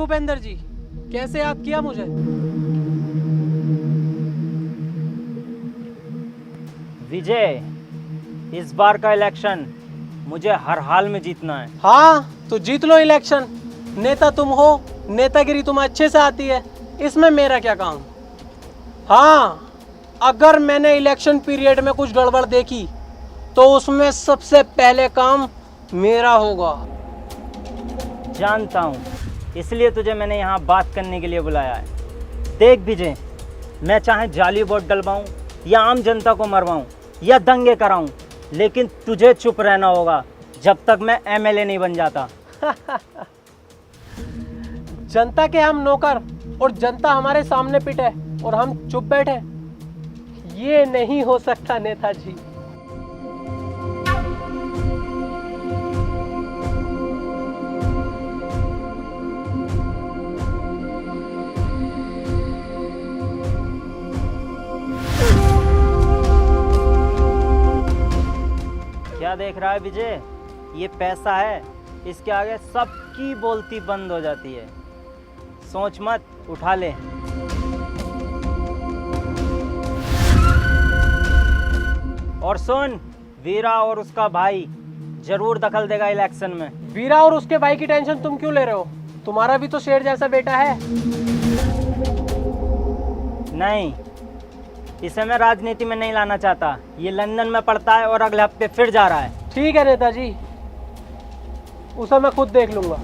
भूपेंद्र जी, कैसे याद किया मुझे? विजय, इस बार का इलेक्शन मुझे हर हाल में जीतना है। हाँ तो जीत लो इलेक्शन। नेता तुम हो, नेतागिरी तुम्हें अच्छे से आती है, इसमें मेरा क्या काम। हाँ, अगर मैंने इलेक्शन पीरियड में कुछ गड़बड़ देखी तो उसमें सबसे पहले काम मेरा होगा। जानता हूँ, इसलिए तुझे मैंने यहाँ बात करने के लिए बुलाया है। देख विजय, मैं चाहे जाली वोट डलवाऊँ या आम जनता को मरवाऊँ या दंगे कराऊँ, लेकिन तुझे चुप रहना होगा जब तक मैं एमएलए नहीं बन जाता। जनता के हम नौकर और जनता हमारे सामने पिटे और हम चुप बैठे, ये नहीं हो सकता नेताजी। क्या देख रहा है विजय? ये पैसा है, इसके आगे सबकी बोलती बंद हो जाती है। सोच मत, उठा ले। और सुन, वीरा और उसका भाई जरूर दखल देगा इलेक्शन में। वीरा और उसके भाई की टेंशन तुम क्यों ले रहे हो? तुम्हारा भी तो शेर जैसा बेटा है। नहीं, इसे मैं राजनीति में नहीं लाना चाहता। ये लंदन में पढ़ता है और अगले हफ्ते फिर जा रहा है। ठीक है नेताजी, उसे मैं खुद देख लूंगा।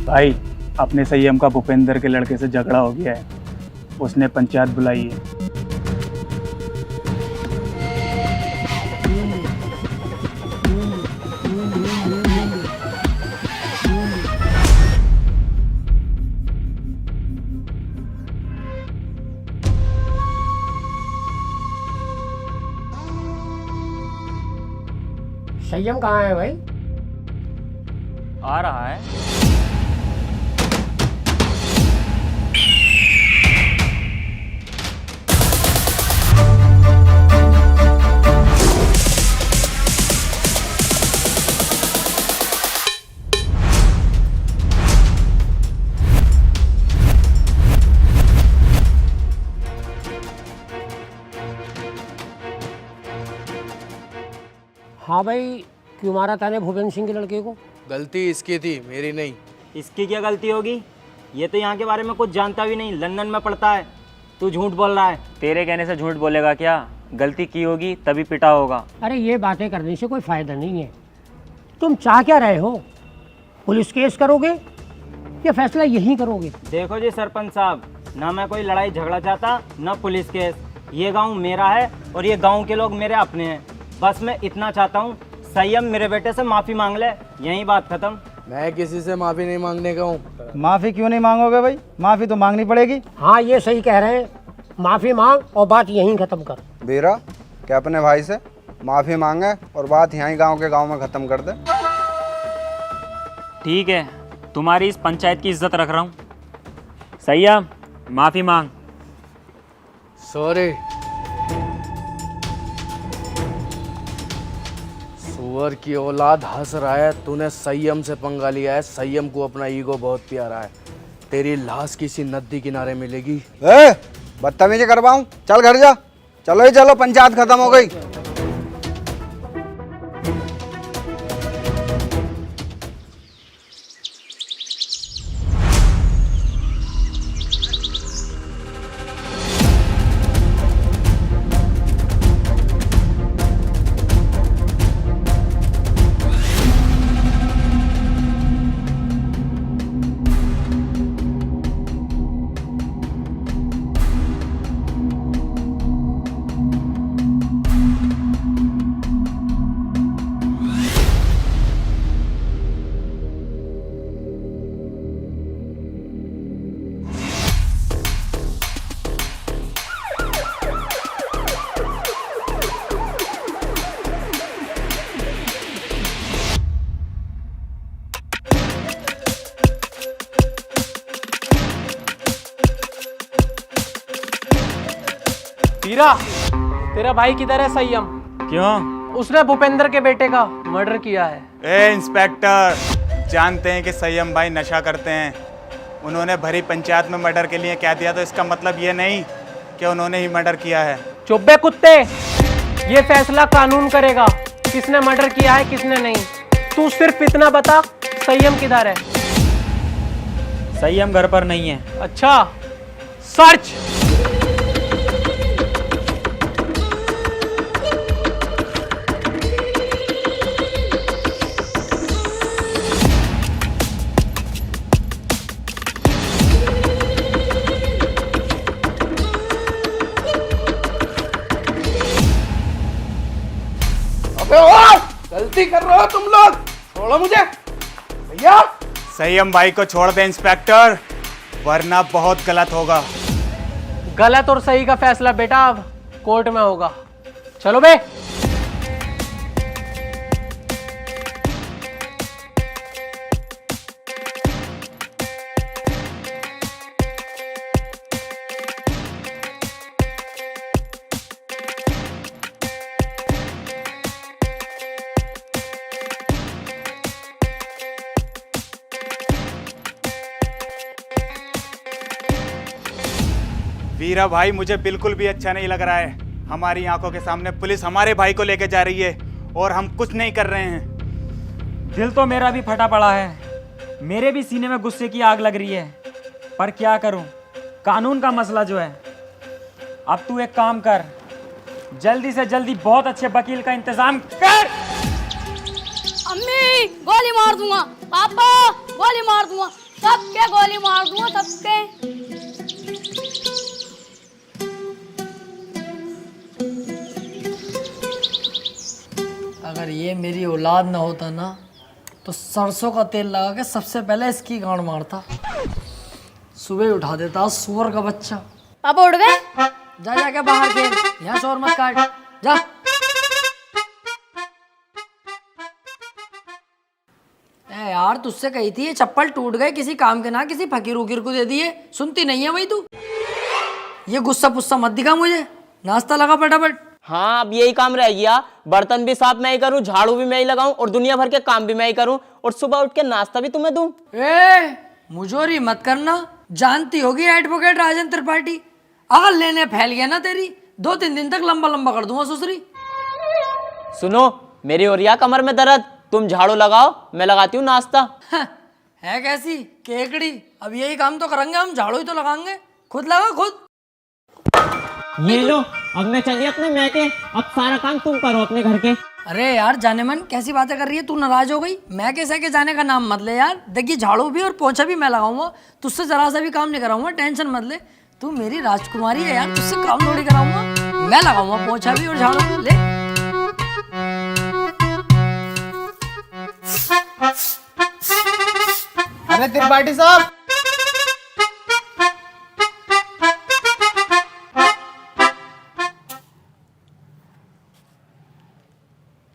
भाई, अपने संयम का भूपेंद्र के लड़के से झगड़ा हो गया है। उसने पंचायत बुलाई है। संयम कहाँ है भाई? आ रहा है। हाँ भाई, क्यों मारा ताने भूपेंद्र सिंह के लड़के को? गलती इसकी थी, मेरी नहीं। इसकी क्या गलती होगी? ये तो यहाँ के बारे में कुछ जानता भी नहीं, लंदन में पढ़ता है। तू झूठ बोल रहा है। तेरे कहने से झूठ बोलेगा क्या? गलती की होगी तभी पिटा होगा। अरे ये बातें करने से कोई फायदा नहीं है। तुम चाह क्या रहे हो? पुलिस केस करोगे या फैसला यहीं करोगे? देखो जी सरपंच साहब, ना मैं कोई लड़ाई झगड़ा चाहता ना पुलिस केस। ये गांव मेरा है और ये गांव के लोग मेरे अपने हैं। बस मैं इतना चाहता हूँ संयम मेरे बेटे से माफ़ी मांग ले, यही बात खत्म। मैं किसी से माफी नहीं मांगने का हूँ। माफ़ी क्यों नहीं मांगोगे भाई? माफ़ी तो मांगनी पड़ेगी। हाँ ये सही कह रहे हैं, माफ़ी मांग और बात यहीं ख़त्म कर। बीरा क्या अपने भाई से माफ़ी मांगे और बात यहीं गांव के गांव में ख़त्म कर दे। ठीक है, तुम्हारी इस पंचायत की इज्जत रख रहा हूँ। संयम, माफ़ी मांग। सॉरी। सुअर की औलाद हंस रहा है, तूने संयम से पंगा लिया है। संयम को अपना ईगो बहुत प्यारा है। तेरी लाश किसी नदी किनारे मिलेगी। बदतमीजी करवाऊं? चल घर जा। चलो ही चलो, पंचायत खत्म हो गई। वीरा, तेरा भाई किधर है संयम? क्यों? उसने भूपेंद्र के बेटे का मर्डर किया है। ए इंस्पेक्टर, जानते हैं कि संयम भाई नशा करते हैं। उन्होंने भरी पंचायत में मर्डर के लिए कह दिया तो इसका मतलब ये नहीं कि उन्होंने ही मर्डर किया है। चुप बे कुत्ते, ये फैसला कानून करेगा किसने मर्डर किया है किसने नहीं। तू सिर्फ इतना बता, संयम किधर है? संयम घर पर नहीं है। अच्छा, सर्च। अबे ओ, गलती कर रहे हो तुम लोग, छोड़ो मुझे भैया। संयम भाई को छोड़ दे इंस्पेक्टर, वरना बहुत गलत होगा। गलत और सही का फैसला बेटा अब कोर्ट में होगा। चलो बे। वीरा भाई, मुझे बिल्कुल भी अच्छा नहीं लग रहा है। हमारी आंखों के सामने पुलिस हमारे भाई को लेके जा रही है और हम कुछ नहीं कर रहे हैं। दिल तो मेरा भी फटा पड़ा है, मेरे भी सीने में गुस्से की आग लग रही है, पर क्या करूं, कानून का मसला जो है। अब तू एक काम कर, जल्दी से जल्दी बहुत अच्छे वकील का इंतजाम कर। अम्मी गोली मार दूंगा, पापा गोली मार दूंगा, सबके गोली मार दूंगा, सबके। अगर ये मेरी औलाद ना होता ना तो सरसों का तेल लगा के सबसे पहले इसकी गांड मारता, सुबह उठा देता सुअर का बच्चा। पापा उठ गए? जा जाके बाहर खेल, यहाँ शोर मत काट, जा। ए यार, तुझसे कही थी ये चप्पल टूट गए, किसी काम के ना किसी फकीर उकीर को दे दिए, सुनती नहीं है भाई तू। ये गुस्सा पुस्सा मत दिखा मुझे, नाश्ता लगा फटाफट। हाँ, अब यही काम रह गया। बर्तन भी साफ मैं ही करूँ, झाड़ू भी मैं ही लगाऊं और दुनिया भर के काम भी मैं ही करूं और सुबह उठ के नाश्ता भी तुम्हें दूं। ए मुझोरी मत करना, जानती होगी एडवोकेट राजन त्रिपाठी। अगर लेने फैल गया ना तेरी, 2-3 दिन तक लंबा लंबा कर दूंगा सुसरी। सुनो, मेरी हो रही है कमर में दर्द, तुम झाड़ू लगाओ, मैं लगाती हूँ नाश्ता। है कैसी केकड़ी, अब यही काम तो करेंगे हम, झाड़ू ही तो लगाएंगे। खुद लगा खुद। ये लो, अब मैं चली अपने मैके, अब सारा काम तुम करो अपने घर के। अरे यार जाने मन कैसी बातें कर रही है तू, नाराज हो गई? मैं कैसे के जाने का नाम मत ले यार। देखिए झाड़ू भी और पोछा भी मैं लगाऊंगा, तुझसे जरा सा भी काम नहीं कराऊंगा, टेंशन मत ले। तू मेरी राजकुमारी है यार, तुझसे काम थोड़ी कराऊंगा। मैं लगाऊंगा पोछा भी और झाड़ू भी। ले अरे त्रिपाठी साहब,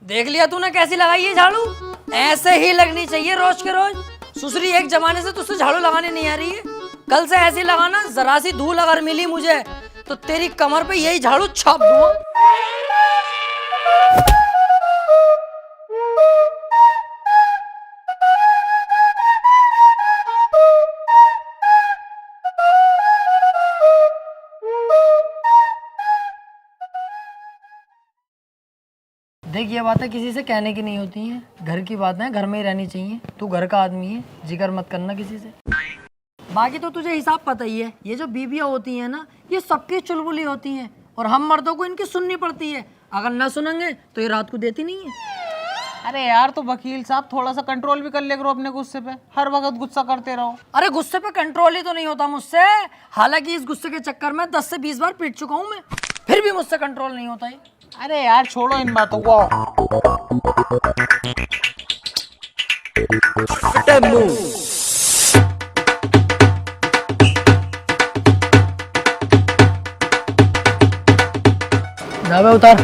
देख लिया तूने कैसी लगाई है झाड़ू? ऐसे ही लगनी चाहिए रोज के रोज। सुसरी एक जमाने से तुझसे झाड़ू लगाने नहीं आ रही है, कल से ऐसी लगाना। जरा सी धूल अगर मिली मुझे तो तेरी कमर पे यही झाड़ू छाप दूंगा। देख ये बातें किसी से कहने की नहीं होती हैं, घर की बातें घर में ही रहनी चाहिए। तू घर का आदमी है, जिक्र मत करना किसी से। बाकी तो तुझे हिसाब पता ही है, ये जो बीबियाँ होती हैं ना, ये सबकी चुलबुली होती हैं और हम मर्दों को इनकी सुननी पड़ती है। अगर ना सुनेंगे तो ये रात को देती नहीं है। अरे यार तो वकील साहब थोड़ा सा कंट्रोल भी कर ले करो अपने गुस्से पे, हर वक्त गुस्सा करते रहो। अरे गुस्से पे कंट्रोल ही तो नहीं होता मुझसे। हालांकि इस गुस्से के चक्कर में 10 से 20 बार पीट चुका हूँ मैं, फिर भी मुझसे कंट्रोल नहीं होता है। अरे यार छोड़ो इन बातों को। दावे उतार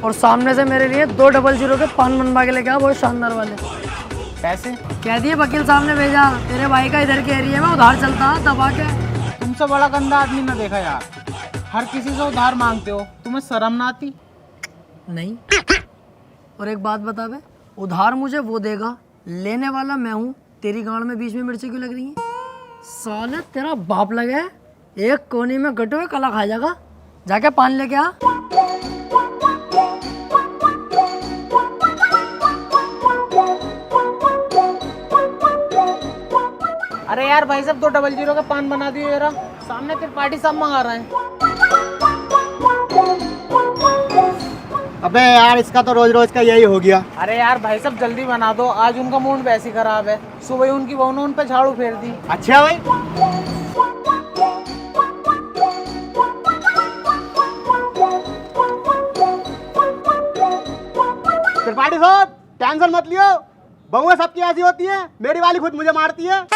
और सामने से मेरे लिए 200 के पान बनवा के लेके आ, बहुत शानदार वाले। पैसे कह दिए वकील साहब ने भेजा, तेरे भाई का इधर के एरिया में उधार चलता दबा के। तुमसे बड़ा गंदा आदमी ना देखा यार, हर किसी से उधार मांगते हो, तुम्हें शर्म ना आती? नहीं। और एक बात बता बे, उधार मुझे वो देगा, लेने वाला मैं हूँ। तेरी गांड में बीच में मिर्ची क्यों लग रही है? साले तेरा बाप लगे है, एक कोने में गटे हुए कला खा जाएगा। जाके पान लेके आ। अरे यार भाई साहब 200 का पान बना दियो जरा, सामने त्रिपाठी साहब मंगा रहे हैं। अबे यार इसका तो रोज रोज का यही हो गया। अरे यार भाई साहब जल्दी बना दो, आज उनका मूड वैसे ही खराब है। सुबह ही उनकी बहू ने उन पे झाड़ू फेर दी। अच्छा भाई, त्रिपाठी साहब टेंशन मत लियो, बहुएं सबकी ऐसी होती है, मेरी वाली खुद मुझे मारती है।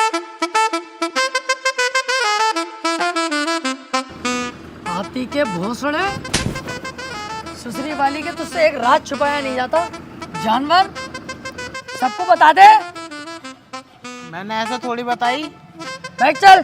हाथी के भोसड़े, सुसरी वाली के तुझसे एक रात छुपाया नहीं जाता। जानवर सबको बता दे। मैंने ऐसा थोड़ी बताई। बैठ चल।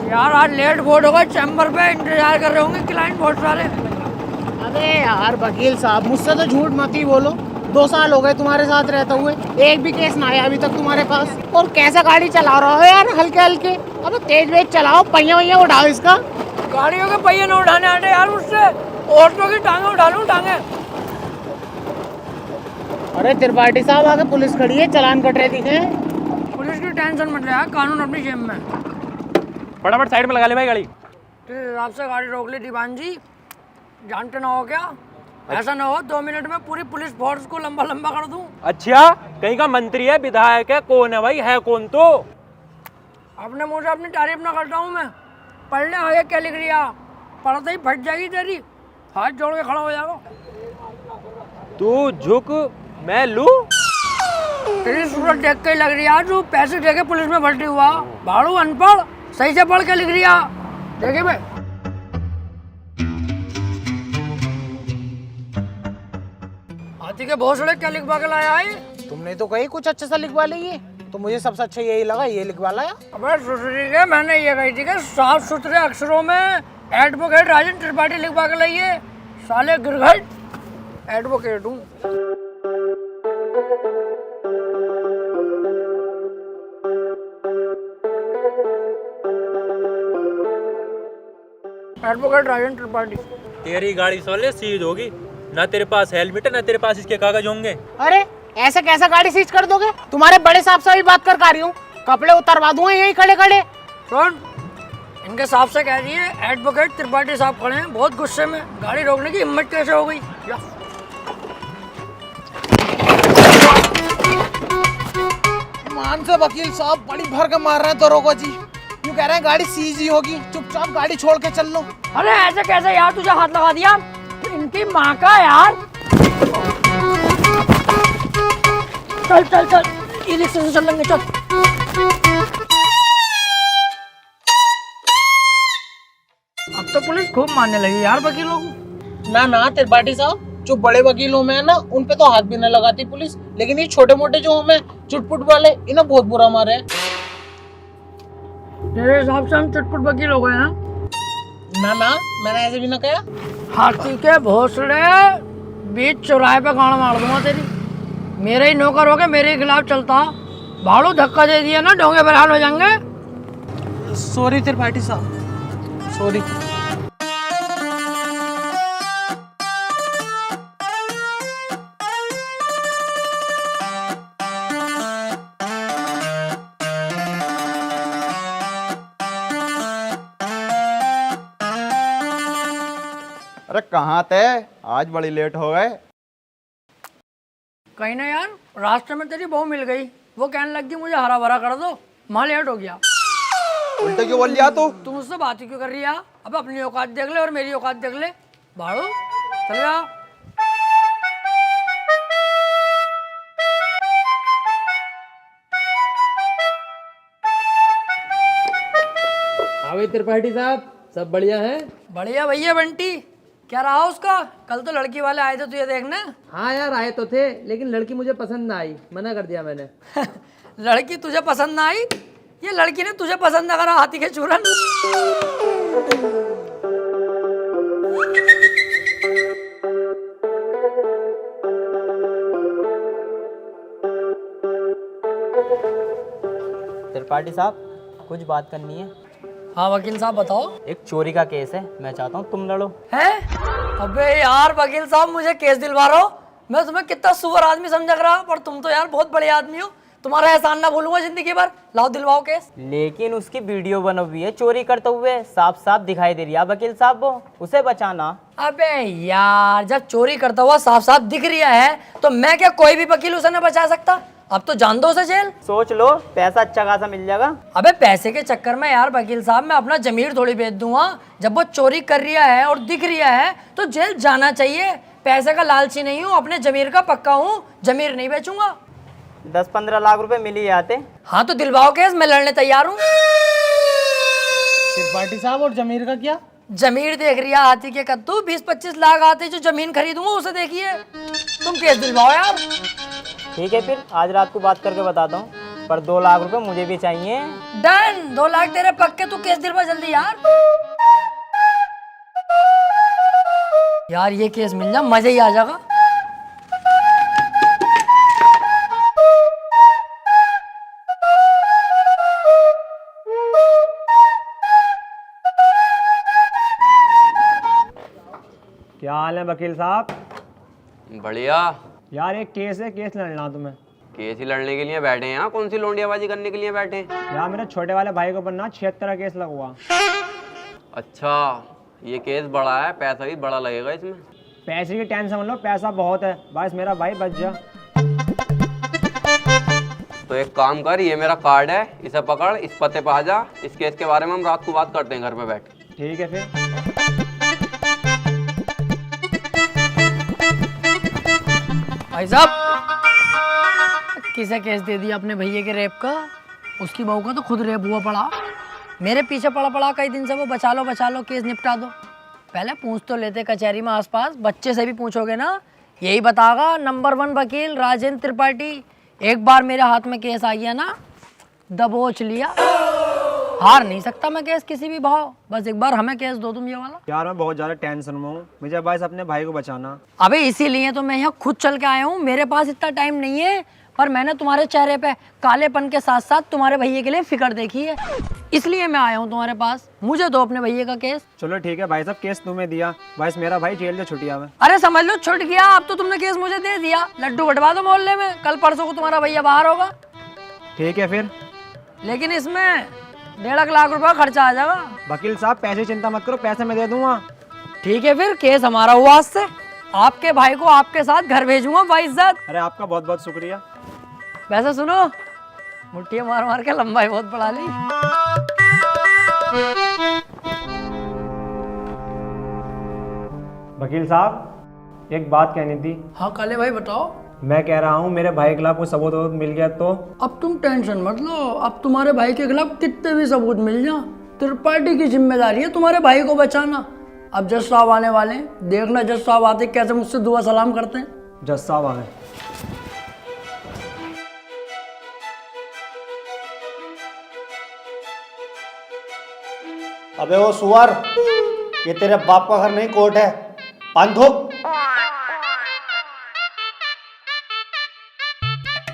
यार आज लेट बोर्ड होगा, चैम्बर पे इंतजार कर रहे होंगे क्लाइंट बहुत सारे। अरे यार वकील साहब मुझसे तो झूठ मत ही बोलो, 2 साल हो गए तुम्हारे साथ रहते हुए, एक भी केस ना आया अभी तक तुम्हारे पास। और कैसा गाड़ी चला रहा हो यार, हल्के हल्के। अबे तेज वेज चलाओ, पहिया वैया उठाओ इसका। गाड़ियों के पहिए न उठाने आते यार मुझसे, ऑटो की टांगे उठा लूं टांगे। अरे त्रिपाठी साहब आगे पुलिस खड़ी है, चालान कट रहे दिखे। पुलिस की टेंशन मत ले यार, कानून अपनी जेब में। फटाफट साइड में लगा ले भाई गाड़ी। आपसे गाड़ी रोक ली दीवान जी, जानते ना हो क्या? ऐसा ना हो 2 मिनट में पूरी पुलिस फोर्स को लंबा लंबा कर दूं। अच्छा कहीं का मंत्री है, विधायक है, कौन है भाई? है कौन? तो अपने मुंह से अपनी तारीफ ना करता हूँ मैं। पढ़ ले आगे क्या लिख रिया, पढ़ते ही फट जाएगी तेरी, हाथ जोड़ के खड़ा हो जाएगा। तू झुक मैं लू। तेरी सूरत देख के ही लग रही है तू पैसे दे के पुलिस में भर्ती हुआ। भाड़ू अनपढ़, सही से पढ़ के लिख रिया। देखे भाई हाथी के भोसड़े क्या लिखवा के लाया है? तुमने तो कही कुछ अच्छा सा लिखवा लीजिए, तो मुझे सबसे अच्छा यही लगा, ये लिखवा लाया। अबे सुसरी के मैंने ये कही थी कि साफ सुथरे अक्षरों में एडवोकेट राजन त्रिपाठी लिखवा के लाइए। साले गिरघट एडवोकेट हूँ। एडवोकेट राजन त्रिपाठी। तेरी गाड़ी साले सीज होगी, ना तेरे पास हेलमेट है ना तेरे पास इसके कागज होंगे। अरे ऐसे कैसे गाड़ी सीज कर दोगे? तुम्हारे बड़े साहब से भी बात कर रही हूँ, कपड़े उतरवा दूंगा यहीं खड़े खड़े। सुन, इनके साहब से कह दिए एडवोकेट त्रिपाठी साहब खड़े हैं, बहुत गुस्से में, गाड़ी रोकने की हिम्मत कैसे हो गई? मान से वकील साहब बड़ी भर के मार रहे हैं दरोगा जी, यूँ कह रहे हैं गाड़ी सीज ही होगी, चुपचाप गाड़ी छोड़ के चल लो। अरे ऐसे कैसे यार, तुझे हाथ लगा दिया? इनकी माँ का यार। चल चल चल, ई रिक्शे से चल लेंगे, चल। अब तो पुलिस खूब मारने लगी यार वकीलों को। ना त्रिपाठी साहब, जो बड़े वकीलों में है ना उन पे तो हाथ भी न लगाती पुलिस, लेकिन ये छोटे मोटे जो हमें चुटपुट वाले इन्हें बहुत बुरा मारे हैं। तेरे हिसाब से हम चुटपुट वकील हो गए हैं? ना मैंने ऐसे भी ना कहा। हाथी के भोसले बीच चौराहे पे गाड़ मार दूंगा तेरी। मेरे ही नौकर हो के मेरे ही खिलाफ चलता, भाड़ू धक्का दे दिया ना ढोंगे बरहाल हो जाएंगे। सॉरी त्रिपाठी साहब, सॉरी। अरे कहाँ थे? आज बड़ी लेट हो गए। कहीं ना यार, रास्ते में तेरी बहू मिल गई, वो कहने लगी मुझे हरा भरा कर दो, मां लेट हो गया। उल्टे क्यों बोल लिया तू? तुम मुझसे बात ही क्यों कर रही है? अब अपनी औकात देख ले और मेरी औकात देख ले। भाड़ू चल जा। हाँ त्रिपाठी साहब, सब बढ़िया है? बढ़िया भैया बंटी, क्या रहा उसका? कल तो लड़की वाले आए थे तुझे देखने। हाँ यार आए तो थे, लेकिन लड़की मुझे पसंद ना आई, मना कर दिया मैंने। लड़की तुझे पसंद ना आई? ये लड़की ने तुझे पसंद ना करा, हाथी के चूरन। त्रिपाठी साहब, कुछ बात करनी है। हाँ वकील साहब बताओ। एक चोरी का केस है, मैं चाहता हूँ तुम लड़ो। है? अबे यार वकील साहब, मुझे केस दिलवा रहे हो? मैं तुम्हें कितना सुअर आदमी समझ रहा, पर तुम तो यार बहुत बड़े आदमी हो, तुम्हारा एहसान ना भूलूंगा जिंदगी भर। लाओ दिलवाओ केस। लेकिन उसकी वीडियो बनी हुई है चोरी करते हुए, साफ साफ दिखाई दे रही है वकील साहब, वो उसे बचाना। अबे यार, जब चोरी करता हुआ साफ साफ दिख रहा है तो मैं क्या कोई भी वकील उसे न बचा सकता? अब तो जान दो उसे जेल। सोच लो, पैसा अच्छा खासा मिल जाएगा। अबे पैसे के चक्कर में यार वकील साहब मैं अपना जमीर थोड़ी बेच दूंगा। जब वो चोरी कर रहा है और दिख रहा है तो जेल जाना चाहिए। पैसे का लालची नहीं हूँ, अपने जमीर का पक्का हूँ, जमीर नहीं बेचूंगा। 10-15 लाख रुपए मिल ही आते। हाँ तो दिलवाओ केस, मैं लड़ने तैयार हूँ। त्रिपाठी साहब और जमीर का क्या? जमीर देख रही है हाथी के कद्दू, 20-25 लाख आते जो जमीन खरीदूंगा उसे देखिए। तुम केस दिलवाओ यार। ठीक है फिर आज रात को बात करके बताता हूँ, पर 2 लाख रुपए मुझे भी चाहिए। डन, 2 लाख तेरे पक्के, तू केस दिलवा जल्दी यार। यार ये केस मिल जा, मजा ही आ जाएगा। क्या हाल है वकील साहब? बढ़िया। यार एक केस है, केस लड़ना तुम्हें। केस ही लड़ने के लिए बैठे हैं यहाँ? कौन सी लोंडियाबाजी करने के लिए बैठे हैं? यार मेरे छोटे वाले भाई के ऊपर ना 76 का केस लगा। अच्छा, ये केस बड़ा है, पैसा भी बड़ा लगेगा इसमें। पैसे की टेंशन मत लो, पैसा बहुत है, बस मेरा भाई बच जा। तो एक काम कर, ये मेरा कार्ड है, इसे पकड़, इस पते पे आ जा। इस केस के बारे में हम रात को बात करते हैं घर पे बैठ के। ठीक है फिर। भाई साहब, किसे केस दे दिया अपने भैया के रेप का? उसकी बहू का तो खुद रेप हुआ पड़ा, मेरे पीछे पड़ा पड़ा कई दिन से वो। बचा लो केस निपटा दो। पहले पूछ तो लेते कचहरी में आसपास, बच्चे से भी पूछोगे ना यही बतागा नंबर 1 वकील राजेंद्र त्रिपाठी। एक बार मेरे हाथ में केस आ गया ना, दबोच लिया। हार नहीं सकता मैं केस किसी भी भाव, बस एक बार हमें केस दो तुम ये वाला। यार मैं बहुत ज्यादा टेंशन में हूँ, मुझे बस अपने भाई को बचाना। अबे इसीलिए तो मैं यहाँ खुद चल के आया हूँ, मेरे पास इतना टाइम नहीं है, पर मैंने तुम्हारे चेहरे पे कालेपन के साथ साथ तुम्हारे भैया के लिए फिक्र देखी है। इसलिए मैं आया हूँ तुम्हारे पास। मुझे दो अपने भैया का केस। चलो ठीक है भाई साहब, केस तुम्हें दिया, बस मेरा भाई जेल से छुट्टिया में। अरे समझ लो छुट गया, अब तो तुमने केस मुझे दे दिया। लड्डू बंटवा दो मोहल्ले में, कल परसों को तुम्हारा भैया बाहर होगा। ठीक है फिर। लेकिन इसमें 1.5 लाख रुपया खर्चा आ जाएगा। वकील साहब पैसे चिंता मत करो, पैसे मैं दे दूंगा। ठीक है फिर, केस हमारा हुआ आज से। आपके भाई को आपके साथ घर भेजूंगा बाइज्जत। अरे आपका बहुत बहुत शुक्रिया। वैसे सुनो, मुट्ठी मार मार के लंबाई बहुत बढ़ा ली। वकील साहब एक बात कहनी थी। हाँ काले भाई बताओ। मैं कह रहा हूँ मेरे भाई के खिलाफ कोई सबूत वबूत मिल गया तो? अब तुम टेंशन मत लो, अब तुम्हारे भाई के खिलाफ कितने भी सबूत मिल जाए, त्रिपाठी की जिम्मेदारी है तुम्हारे भाई को बचाना। अब जज साहब आने वाले हैं, देखना जज साहब आते कैसे मुझसे दुआ सलाम करते हैं। जज साहब आ गए। अबे वो सुअर, ये तेरे बाप का घर नहीं कोर्ट है। पान थूक।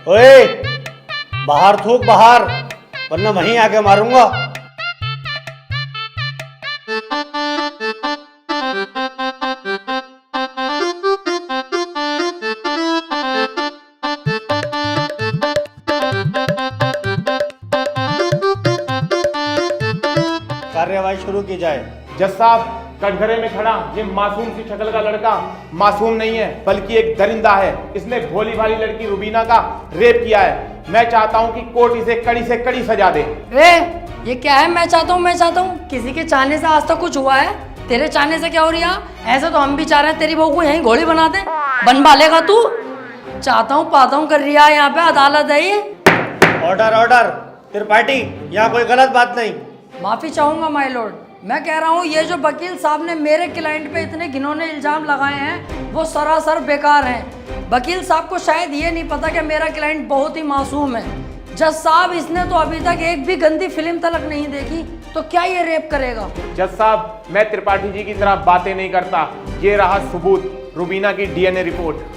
ओए बाहर थूक बाहर, वरना वहीं आके मारूंगा। कार्यवाही शुरू की जाए। जज साहब, कटघरे में खड़ा ये मासूम सी शक्ल का लड़का मासूम नहीं है, बल्कि एक दरिंदा है। इसने भोली भाली लड़की रुबीना का रेप किया है। मैं चाहता हूं कि कोर्ट इसे कड़ी से कड़ी सजा दे। ये क्या है? मैं चाहता हूँ, किसी के चाहने से आज तक कुछ हुआ है? तेरे चाहने से क्या हो रहा? ऐसे तो हम भी चाह रहे हैं तेरी बहू को यहीं घोड़ी बना दे। बनवा लेगा तू? चाहता हूँ पाता हूँ कर रहा है, यहाँ पे अदालत है ये। Order order. त्रिपाठी, यहाँ कोई गलत बात नहीं। माफी चाहूंगा माय लॉर्ड। मैं कह रहा हूँ ये जो वकील साहब ने मेरे क्लाइंट पे इतने घिनौने इल्जाम लगाए हैं वो सरासर बेकार हैं। वकील साहब को शायद ये नहीं पता कि मेरा क्लाइंट बहुत ही मासूम है। जज साहब, इसने तो अभी तक एक भी गंदी फिल्म तलक नहीं देखी, तो क्या ये रेप करेगा? जज साहब, मैं त्रिपाठी जी की तरह बातें नहीं करता। ये रहा सबूत, रुबीना की डीएनए रिपोर्ट।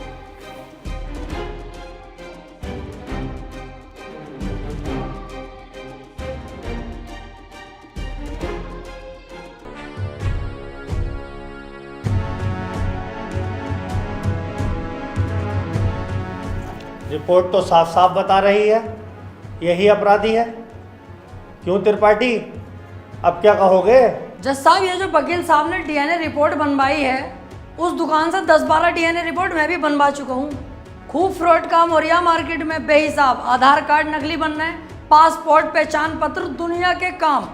रिपोर्ट तो साफ साफ बता रही है यही अपराधी है। क्यों त्रिपाठी, अब क्या कहोगे? जज साहब, ये जो वकील साहब ने डीएनए रिपोर्ट बनवाई है, उस दुकान से 10-12 डीएनए रिपोर्ट मैं भी बनवा चुका हूँ। खूब फ्रॉड काम हो रहा मार्केट में बेहिसाब। आधार कार्ड नकली बन रहे हैं, पासपोर्ट पहचान पत्र दुनिया के काम।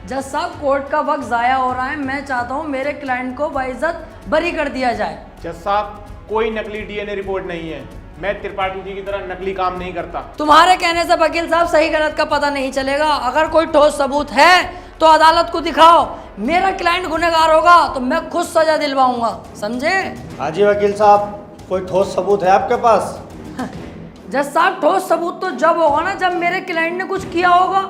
जज साहब, कोर्ट का वक्त जाया हो रहा है। मैं चाहता हूँ मेरे क्लाइंट को बाइज्जत बरी कर दिया जाए। जज साहब, कोई नकली डीएनए रिपोर्ट नहीं है। मैं त्रिपाठी जी की तरह नकली काम नहीं करता। तुम्हारे कहने से वकील साहब सही गलत का पता नहीं चलेगा। अगर कोई ठोस सबूत है तो अदालत को दिखाओ। मेरा क्लाइंट गुनहगार होगा तो मैं खुद सजा दिलवाऊंगा, समझे? हाँ जी वकील साहब, कोई ठोस सबूत है आपके पास? जज साहब, ठोस सबूत तो जब होगा ना जब मेरे क्लाइंट ने कुछ किया होगा।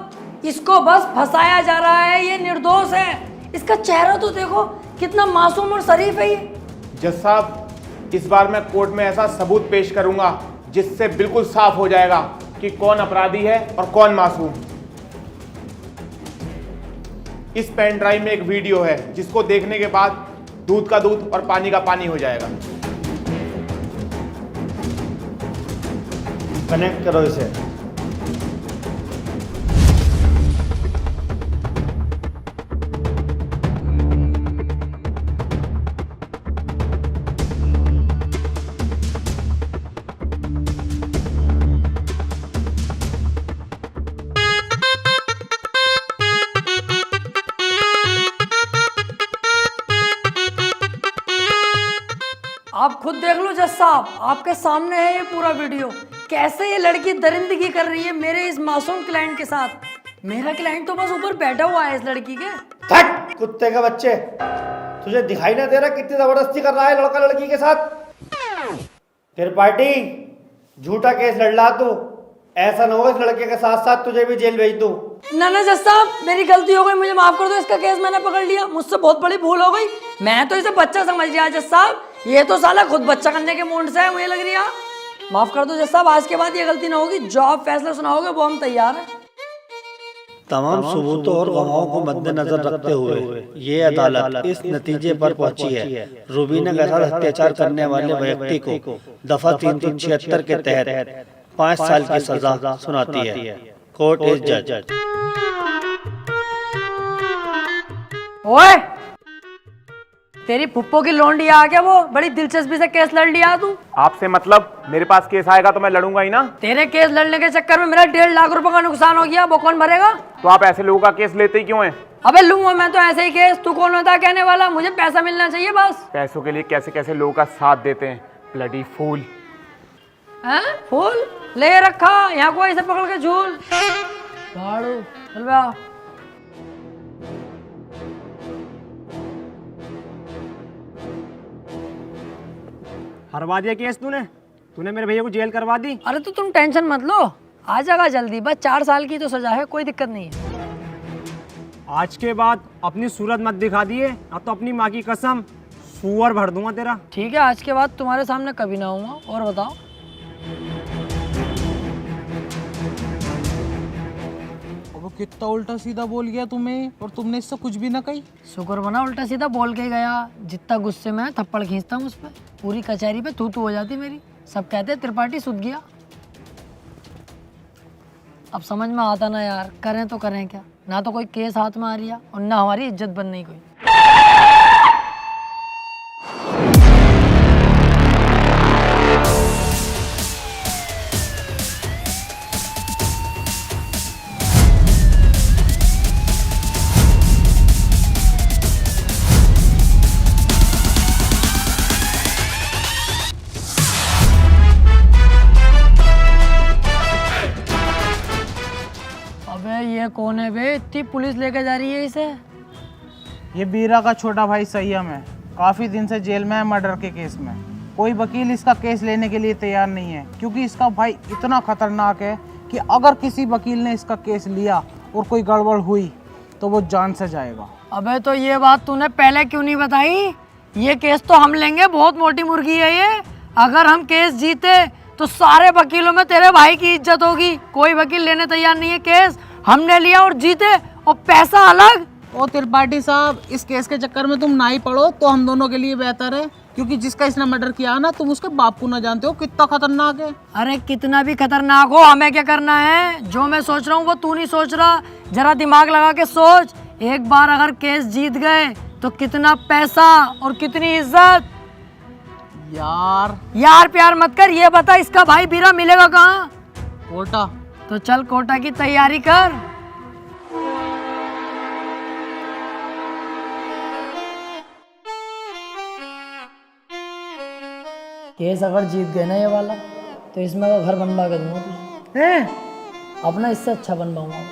इसको बस फंसाया जा रहा है, ये निर्दोष है। इसका चेहरा तो देखो, कितना मासूम और शरीफ है ये। जज साहब, इस बार मैं कोर्ट में ऐसा सबूत पेश करूंगा जिससे बिल्कुल साफ हो जाएगा कि कौन अपराधी है और कौन मासूम। इस पेन ड्राइव में एक वीडियो है जिसको देखने के बाद दूध का दूध और पानी का पानी हो जाएगा। कनेक्ट करो इसे। आप खुद देख लो जज साहब, आपके सामने है ये पूरा वीडियो। कैसे ये लड़की दरिंदगी कर रही है मेरे इस मासूम क्लाइंट के साथ। मेरा क्लाइंट तो बस ऊपर बैठा हुआ है इस लड़की के। हट कुत्ते के बच्चे, तुझे दिखाई ना दे रहा कितनी जबरदस्ती कर रहा है लड़का लड़की के साथ? त्रिपाठी, झूठा केस लड़ ला तू। ऐसा ना हो इस लड़के के साथ साथ तुझे भी जेल भेज दूं। ना जज साहब, मेरी गलती हो गई, मुझे माफ कर दो। इसका केस मैंने पकड़ लिया, मुझसे बहुत बड़ी भूल हो गई। मैं तो इसे बच्चा समझ लिया जज साहब, ये तो साला खुद बच्चा करने के मूड से है, मुझे लग रही है। माफ कर दो जज साहब, आज के बाद ये गलती ना होगी। जो आप फैसला सुनाओगे वो हम तैयार हैं। तमाम सबूतों और गवाहों को मद्देनजर रखते हुए ये अदालत इस नतीजे पर पहुंची है, रुबीना के साथ अत्याचार करने वाले व्यक्ति को दफा 376 के तहत 5 साल की सजा सुनाती है। कोर्ट इज जज। ओए, तेरी फुप्पो की लौंडी आ गया, वो बड़ी दिलचस्पी से केस लड़ लिया तू। आपसे मतलब? मेरे पास केस आएगा तो मैं लड़ूंगा ही ना। तेरे केस लड़ने के चक्कर में मेरा 1.5 लाख रुपए का नुकसान हो गया, वो कौन भरेगा? तो आप ऐसे लोगों का केस लेते ही क्यों हैं? अबे लूंगा मैं तो ऐसे ही केस, तू कौन होता है कहने वाला? मुझे पैसा मिलना चाहिए बस। पैसों के लिए कैसे कैसे लोगों का साथ देते हैं, ब्लडी फूल। हैं? फूल ले रखा यहाँ को ऐसे पकड़ के झूल भाड़ू, चल बे आ। हरवा दिया केस तूने मेरे भैया को जेल करवा दी। अरे तो तुम टेंशन मत लो, आ जाएगा जल्दी, बस 4 साल की तो सजा है, कोई दिक्कत नहीं है। आज के बाद अपनी सूरत मत दिखा दिए, अब तो अपनी माँ की कसम सुअर भर दूंगा तेरा। ठीक है, आज के बाद तुम्हारे सामने कभी ना आऊंगा। और बताओ? वो कितना उल्टा सीधा बोल गया तुम्हें, और तुमने इससे कुछ भी ना कही। शुक्र बना उल्टा सीधा बोल के गया, जितना गुस्से में थप्पड़ खींचता हूँ उस पर, पूरी कचहरी पे तू हो जाती मेरी। सब कहते त्रिपाठी सुध गया। अब समझ में आता ना यार, करें तो करें क्या, ना तो कोई केस हाथ में आ रही है और ना हमारी इज्जत बन रही कोई। ये कौन है बे, इतनी पुलिस लेके जा रही है इसे? ये बीरा का छोटा भाई संयम है, काफी दिन से जेल में है मर्डर के केस में। कोई वकील इसका केस लेने के लिए तैयार नहीं है, क्योंकि इसका भाई इतना खतरनाक है कि अगर किसी वकील ने इसका केस लिया और कोई गड़बड़ हुई तो वो जान से जाएगा। अबे तो ये बात तूने पहले क्यों नहीं बताई? ये केस तो हम लेंगे, बहुत मोटी मुर्गी है ये। अगर हम केस जीते तो सारे वकीलों में तेरे भाई की इज्जत होगी। कोई वकील लेने तैयार नहीं है केस, हमने लिया और जीते, और पैसा अलग। ओ त्रिपाठी साहब, इस केस के चक्कर में तुम ना ही पड़ो तो हम दोनों के लिए बेहतर है, क्योंकि जिसका इसने मर्डर किया ना, तुम उसके बाप को ना जानते हो कितना खतरनाक है। अरे कितना भी खतरनाक हो, हमें क्या करना है? जो मैं सोच रहा हूँ वो तू नहीं सोच रहा, जरा दिमाग लगा के सोच। एक बार अगर केस जीत गए तो कितना पैसा और कितनी इज्जत। यार प्यार मत कर, ये बता इसका भाई बीरा मिलेगा कहाँ? कोटा। तो चल कोटा की तैयारी कर। केस अगर जीत गए ना ये वाला, तो इसमें का घर बनवा के दूंगा तुझे। अपना इससे अच्छा बनवाऊंगा।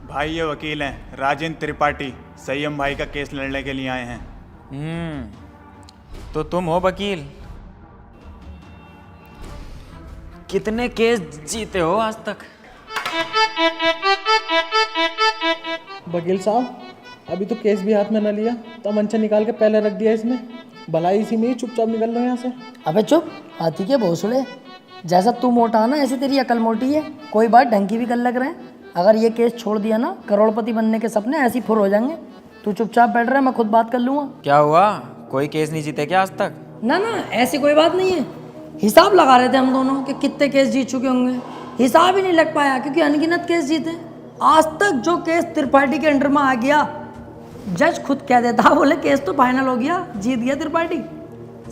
भाई ये वकील हैं राजेंद्र त्रिपाठी, संयम भाई का केस लड़ने के लिए आए हैं। तो तुम हो वकील? कितने केस जीते हो आज तक? वकील साहब, अभी तो केस भी हाथ में न लिया, तो मंचा निकाल के पहले रख दिया इसने। भलाई इसी में ही चुपचाप निकल लो यहाँ से। अबे चुप, हाथी के भोसड़े। जैसा तू मोटा ना, ऐसी तेरी अकल मोटी है। कोई बात ढंग की भी कर लग रहे हैं। अगर ये केस छोड़ दिया ना, करोड़पति बनने के सपने ऐसी फुर हो जाएंगे। तू चुपचाप बैठ रहा है, मैं खुद बात कर लूँगा। क्या हुआ, कोई केस नहीं जीते क्या आज तक? ना ना, ऐसी कोई बात नहीं है। हिसाब लगा रहे थे हम दोनों कि कितने केस जीत चुके होंगे। हिसाब ही नहीं लग पाया, क्योंकि अनगिनत केस जीते। आज तक जो केस त्रिपाठी के अंडर में आ गया, जज खुद कह देता, बोले केस तो फाइनल हो गया, जीत गया त्रिपाठी।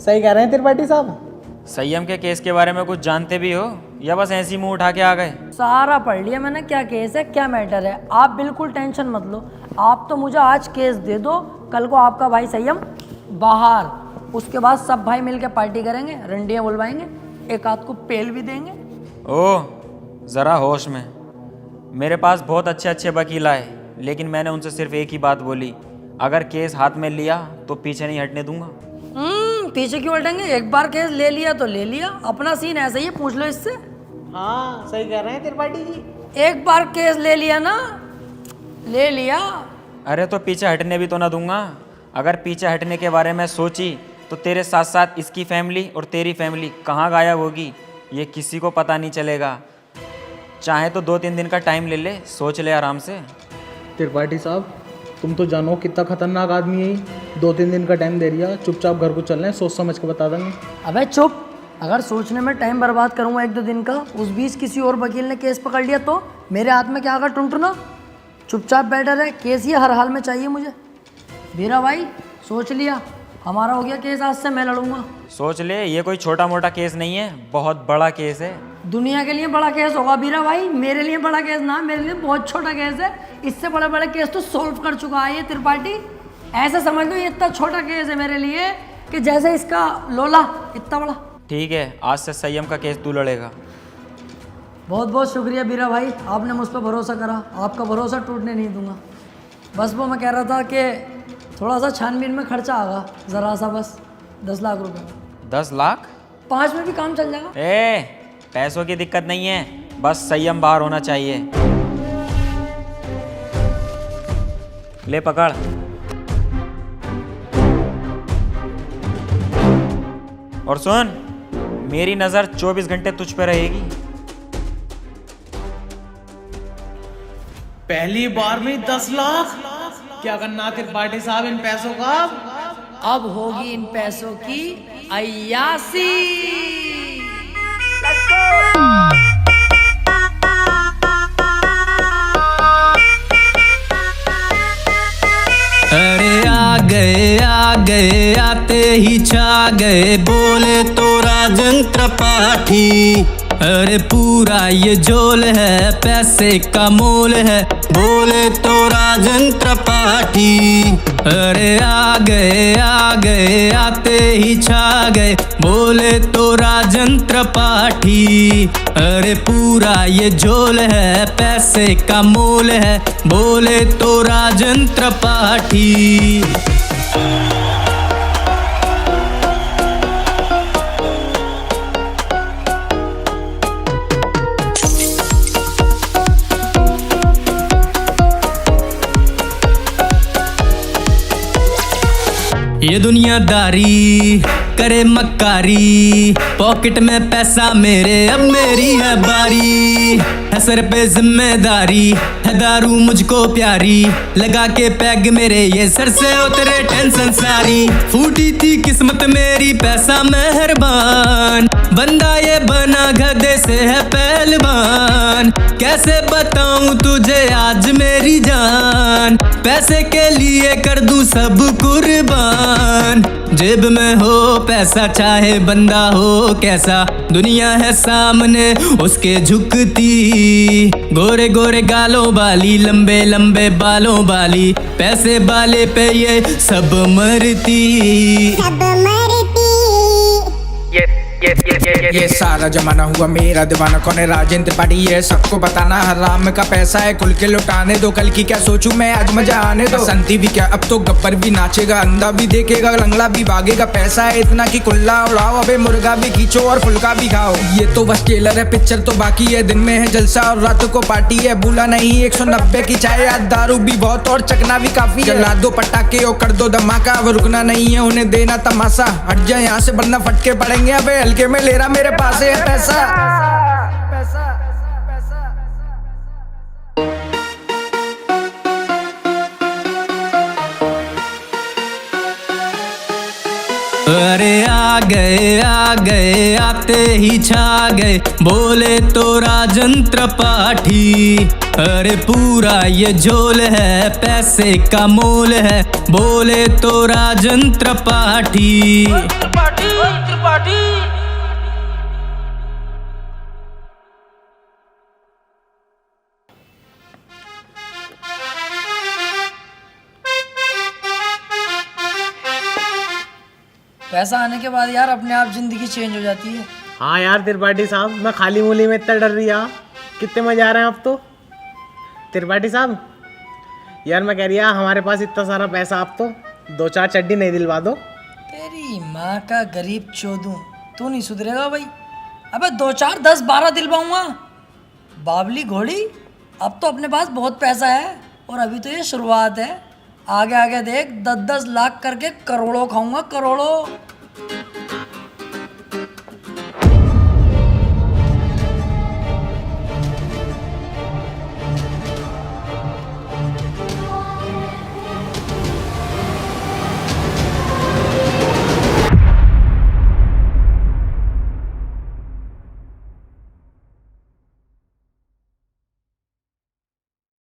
सही कह रहे हैं त्रिपाठी साहब। संयम के केस के बारे में कुछ जानते भी हो या बस ऐसी मुंह उठा के आ गए? सारा पढ़ लिया मैंने, क्या केस है क्या मैटर है। आप बिल्कुल टेंशन मत लो। आप तो मुझे आज केस दे दो, कल को आपका भाई संयम बाहर, उसके बाद सब भाई मिलकर पार्टी करेंगे, रंडियाँ बुलवाएंगे, एक आध को पेल भी देंगे। ओह, ज़रा होश में। मेरे पास बहुत अच्छे अच्छे वकील आए, लेकिन मैंने उनसे सिर्फ एक ही बात बोली, अगर केस हाथ में लिया तो पीछे नहीं हटने दूंगा। पीछे क्यों हटेंगे? एक बार केस ले लिया तो ले लिया, अपना सीन ऐसा ही है, पूछ लो इससे। हाँ सही कह रहे हैं त्रिपाठी जी। एक बार केस ले लिया ना, ले लिया। अरे तो पीछे हटने भी तो ना दूंगा। अगर पीछे हटने के बारे में सोची तो तेरे साथ साथ इसकी फैमिली और तेरी फैमिली कहाँ गायब होगी ये किसी को पता नहीं चलेगा। चाहे तो 2-3 दिन का टाइम ले ले, सोच ले आराम से। त्रिपाठी साहब, तुम तो जानो कितना खतरनाक आदमी है ये। 2-3 दिन का टाइम दे दिया, चुपचाप घर को चलना है, सोच समझ के बता देंगे। अबे चुप, अगर सोचने में टाइम बर्बाद करूँगा 1-2 दिन का, उस बीच किसी और वकील ने केस पकड़ लिया तो मेरे हाथ में क्या आगा टुनटुना। चुपचाप बैठा रहे, केस ये हर हाल में चाहिए मुझे। वीरा भाई सोच लिया, हमारा हो गया केस, आज से मैं लड़ूंगा। सोच ले, ये कोई छोटा मोटा केस नहीं है, बहुत बड़ा केस है। दुनिया के लिए बड़ा केस होगा वीरा भाई, मेरे लिए बड़ा केस ना, मेरे लिए बहुत छोटा केस है। इससे बड़े बड़े केस तो सॉल्व कर चुका है ये त्रिपाठी। ऐसा समझ लो ये इतना छोटा केस है मेरे लिए कि जैसे इसका लोला इतना बड़ा। ठीक है, आज से संयम का केस तू लड़ेगा। बहुत बहुत शुक्रिया वीरा भाई, आपने मुझ पर भरोसा करा, आपका भरोसा टूटने नहीं दूंगा। बस वो मैं कह रहा था कि थोड़ा सा छानबीन में खर्चा आगा, ज़रा सा, बस 10 लाख रुपए। 10 लाख? 5 में भी काम चल जाएगा। पैसों की दिक्कत नहीं है, बस संयम बाहर होना चाहिए। ले पकड़। और सुन, मेरी नजर 24 घंटे तुझ पे रहेगी। पहली बार में 10 लाख? क्या करना त्रिपाठी साहब इन पैसों का? अब होगी इन पैसों की अय्यासी। अरे आ गए आते ही छा गए, बोले तो राजन त्रिपाठी। अरे पूरा ये झोल है, पैसे का मोल है, बोले तो राजन त्रिपाठी। अरे आ गए आते ही छा गए, बोले तो राजन त्रिपाठी। अरे पूरा ये झोल है, पैसे का मोल है, बोले तो राजन त्रिपाठी। ये दुनियादारी करे मक्कारी, पॉकेट में पैसा मेरे, अब मेरी है बारी। है सर पे जिम्मेदारी, है दारू मुझको प्यारी, लगा के पैग मेरे ये सर से उतरे टेंशन सारी। फूटी थी किस्मत मेरी, पैसा मेहरबान, बंदा ये बना गधे से है पहलवान। कैसे बताऊं तुझे आज मेरी जान, पैसे के लिए कर दूं सब कुर्बान। जेब में हो पैसा, चाहे बंदा हो कैसा, दुनिया है सामने उसके झुकती। गोरे गोरे गालों वाली, लंबे लंबे बालों वाली, पैसे वाले पे ये सब मरती। ये सारा जमाना हुआ मेरा दीवाना, कौन है राजन त्रिपाठी ये सबको बताना। हराम का पैसा है खुल के लुटाने दो, कल की क्या सोचूं मैं आज मजा आने दो। संती भी क्या, अब तो गब्बर भी नाचेगा, अंधा भी देखेगा, लंगड़ा भी भागेगा। पैसा है इतना कि कुल्ला उड़ाओ, अबे मुर्गा भी खींचो और फुल्का भी खाओ। ये तो बस ट्रेलर है, पिक्चर तो बाकी है। दिन में है जलसा और रात को पार्टी है, भूला नहीं 190 की चाय, याद दारू भी बहुत और चकना भी काफी है। जला दो पटाखे और कर दो धमाका, अब रुकना नहीं है उन्हें देना तमाशा। हट जाए यहाँ से वरना फटके पड़ेंगे, अबे हल्के में ले रहा मेरे पास है पैसा। अरे आ गए आते ही छा गए, बोले तो राजन त्रिपाठी। अरे पूरा ये झोल है, पैसे का मोल है, बोले तो राजन त्रिपाठी। पैसा आने के बाद यार अपने आप जिंदगी चेंज हो जाती है। हाँ यार त्रिपाठी साहब, मैं खाली मूली में इतना डर रहा, कितने मजे आ रहे हैं अब तो। त्रिपाठी साहब यार मैं कह रहा हमारे पास इतना सारा पैसा, आप तो 2-4 चड्डी नहीं दिलवा दो। तेरी माँ का गरीब चोदू, तू नहीं सुधरेगा भाई। अबे 2-4 10-12 दिलवाऊंगा। बाबली घोड़ी, अब तो अपने पास बहुत पैसा है और अभी तो ये शुरुआत है। आगे आगे देख 10-10 लाख करके करोड़ों खाऊंगा, करोड़ों।